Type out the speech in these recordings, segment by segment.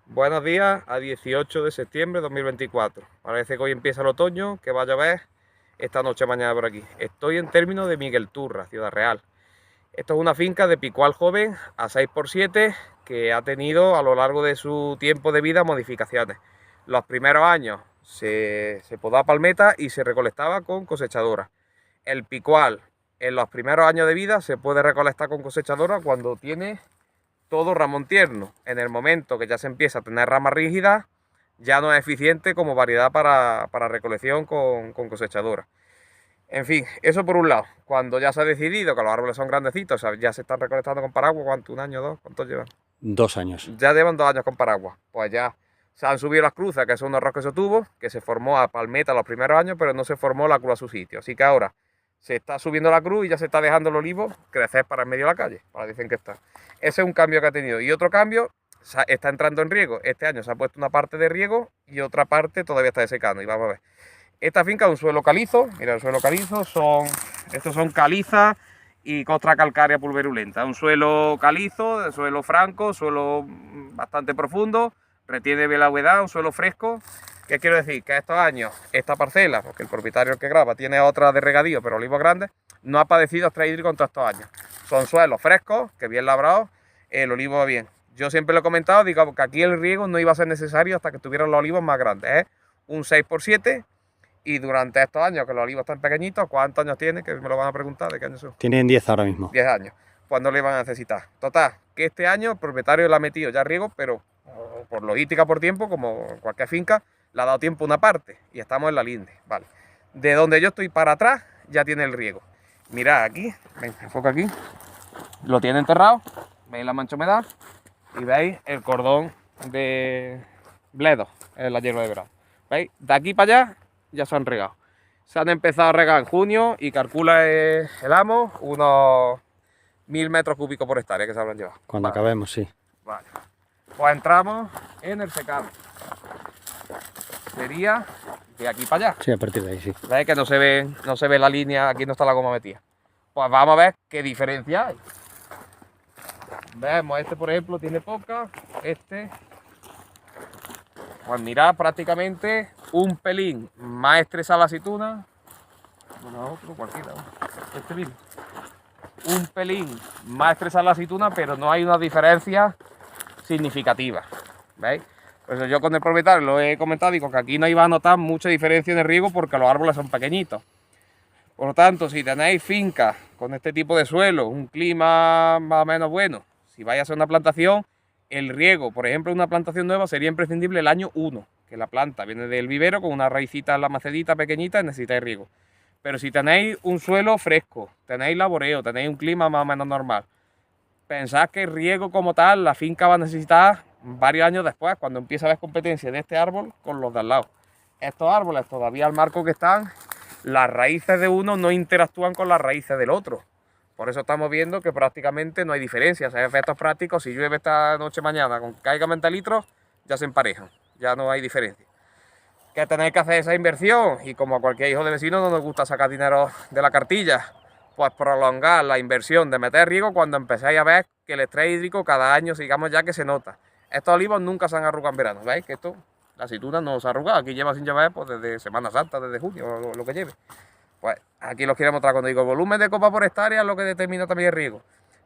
Buenos días a 18 de septiembre de 2024. Parece que hoy empieza el otoño, que va a llover esta noche mañana por aquí. Estoy en términos de Miguel Turra, Ciudad Real. Esto es una finca de picual joven a 6x7 que ha tenido a lo largo de su tiempo de vida modificaciones. Los primeros años se podaba palmeta y se recolectaba con cosechadora. El picual en los primeros años de vida se puede recolectar con cosechadora cuando tiene todo ramón tierno. En el momento que ya se empieza a tener ramas rígidas, ya no es eficiente como variedad para recolección con cosechadora. En fin, eso por un lado. Cuando ya se ha decidido que los árboles son grandecitos, o sea, ya se están recolectando con paraguas, ¿cuánto? ¿Un año, dos? ¿Cuántos llevan? 2 años. Ya llevan 2 años con paraguas. Pues ya se han subido las cruzas, que son unos rosques que se tuvo, que se formó a palmeta los primeros años, pero no se formó la cruz a su sitio. Así que ahora se está subiendo la cruz y ya se está dejando el olivo crecer para en medio de la calle, para dicen que está. Ese es un cambio que ha tenido. Y otro cambio, está entrando en riego. Este año se ha puesto una parte de riego y otra parte todavía está de secano. Y vamos a ver. Esta finca es un suelo calizo. Mira, el suelo calizo estos son calizas y costra calcárea pulverulenta. Un suelo calizo, de suelo franco, suelo bastante profundo, retiene bien la humedad, un suelo fresco. ¿Qué quiero decir? Que estos años, esta parcela, porque el propietario que graba tiene otra de regadío, pero olivos grandes, no ha padecido estrés hídrico en todos estos años. Son suelos frescos, que bien labrados, el olivo va bien. Yo siempre lo he comentado, digo que aquí el riego no iba a ser necesario hasta que tuvieran los olivos más grandes. Es un 6x7 y durante estos años que los olivos están pequeñitos, ¿cuántos años tiene? Que me lo van a preguntar, ¿de qué años son? Tienen 10 ahora mismo. 10 años. ¿Cuándo le van a necesitar? Total, que este año el propietario le ha metido ya riego, pero por logística, por tiempo, como cualquier finca, le ha dado tiempo una parte y estamos en la linde, ¿vale? De donde yo estoy para atrás ya tiene el riego. Mirad aquí, ven, enfoca aquí, lo tiene enterrado, veis la mancha humedad y veis el cordón de bledo en la hierba de verano. ¿Veis? De aquí para allá ya se han regado. Se han empezado a regar en junio y calcula el amo unos 1000 metros cúbicos por hectárea que se habrán llevado. Cuando Vale. acabemos, sí. Vale. Pues entramos en el secado. Sería de aquí para allá. Sí, a partir de ahí, sí. ¿Veis que no se ve la línea? Aquí no está la goma metida. Pues vamos a ver qué diferencia hay. Vemos, este por ejemplo tiene poca, este... Pues mirad, prácticamente un pelín más estresada la aceituna. Bueno, otro cualquiera. Este mismo. Un pelín más estresada la aceituna, pero no hay una diferencia significativa. ¿Veis? Por eso yo con el propietario lo he comentado, digo que aquí no iba a notar mucha diferencia en el riego porque los árboles son pequeñitos. Por lo tanto, si tenéis fincas con este tipo de suelo, un clima más o menos bueno, si vais a hacer una plantación, el riego, por ejemplo, una plantación nueva sería imprescindible el año 1, que la planta viene del vivero con una raicita en la macedita pequeñita y necesitáis riego. Pero si tenéis un suelo fresco, tenéis laboreo, tenéis un clima más o menos normal, pensad que el riego como tal, la finca va a necesitar varios años después, cuando empieza a haber competencia de este árbol con los de al lado. Estos árboles, todavía al marco que están, las raíces de uno no interactúan con las raíces del otro. Por eso estamos viendo que prácticamente no hay diferencia. O sea, efectos prácticos, si llueve esta noche mañana con que caiga 20 litros, ya se emparejan, ya no hay diferencia. Que tenéis que hacer esa inversión, y como a cualquier hijo de vecino no nos gusta sacar dinero de la cartilla, pues prolongar la inversión de meter riego cuando empecéis a ver que el estrés hídrico cada año, digamos ya que se nota. Estos olivos nunca se han arrugado en verano, ¿veis? Que esto, la aceituna no se ha arrugado, aquí lleva sin llover pues desde Semana Santa, desde junio, lo que lleve. Pues aquí los quiero mostrar. Cuando digo volumen de copa por hectárea es lo que determina también el riego.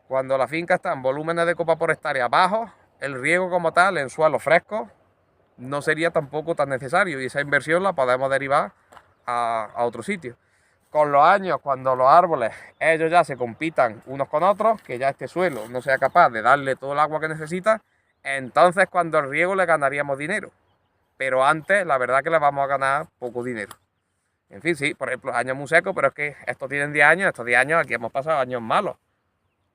Cuando la finca está en volúmenes de copa por hectárea bajos, el riego como tal en suelos frescos no sería tampoco tan necesario y esa inversión la podemos derivar a otro sitio. Con los años, cuando los árboles, ellos ya se compitan unos con otros, que ya este suelo no sea capaz de darle todo el agua que necesita, entonces cuando el riego le ganaríamos dinero. Pero antes, la verdad que le vamos a ganar poco dinero. En fin, sí, por ejemplo, años muy secos, pero es que estos tienen 10 años, estos 10 años aquí hemos pasado años malos.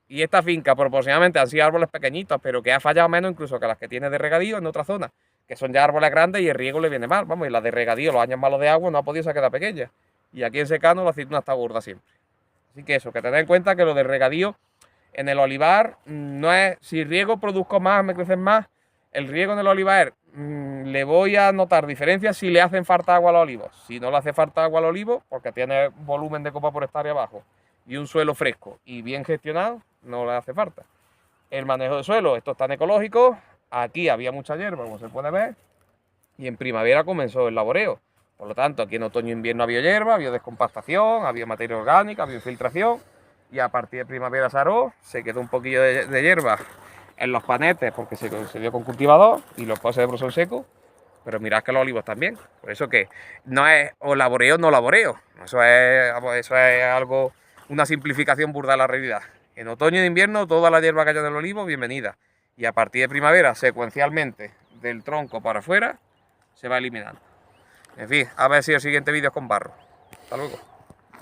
Y esta finca proporcionalmente han sido árboles pequeñitos, pero que ha fallado menos incluso que las que tiene de regadío en otra zona, que son ya árboles grandes y el riego le viene mal. Vamos, y las de regadío, los años malos de agua, no ha podido sacar pequeña. Y aquí en secano la aceituna está gorda siempre. Así que eso, que tened en cuenta que lo de regadío en el olivar no es, si riego produzco más, me crecen más, el riego en el olivar le voy a notar diferencias si le hacen falta agua a los olivos. Si no le hace falta agua al olivo, porque tiene volumen de copa por hectárea bajo y un suelo fresco y bien gestionado, no le hace falta. El manejo de suelo, esto es tan ecológico, Aquí había mucha hierba, como se puede ver, y en primavera comenzó el laboreo. Por lo tanto, aquí en otoño e invierno había hierba, había descompactación, había materia orgánica, había infiltración, y a partir de primavera se quedó un poquillo de hierba en los panetes porque se dio con cultivador y los posebros son secos. Pero mirad que los olivos también. Por eso que no es o laboreo o no laboreo. Eso es algo, una simplificación burda de la realidad. En otoño e invierno toda la hierba que haya en el olivo, bienvenida. Y a partir de primavera, secuencialmente, del tronco para afuera, se va eliminando. En fin, a ver si el siguiente vídeo es con barro. Hasta luego.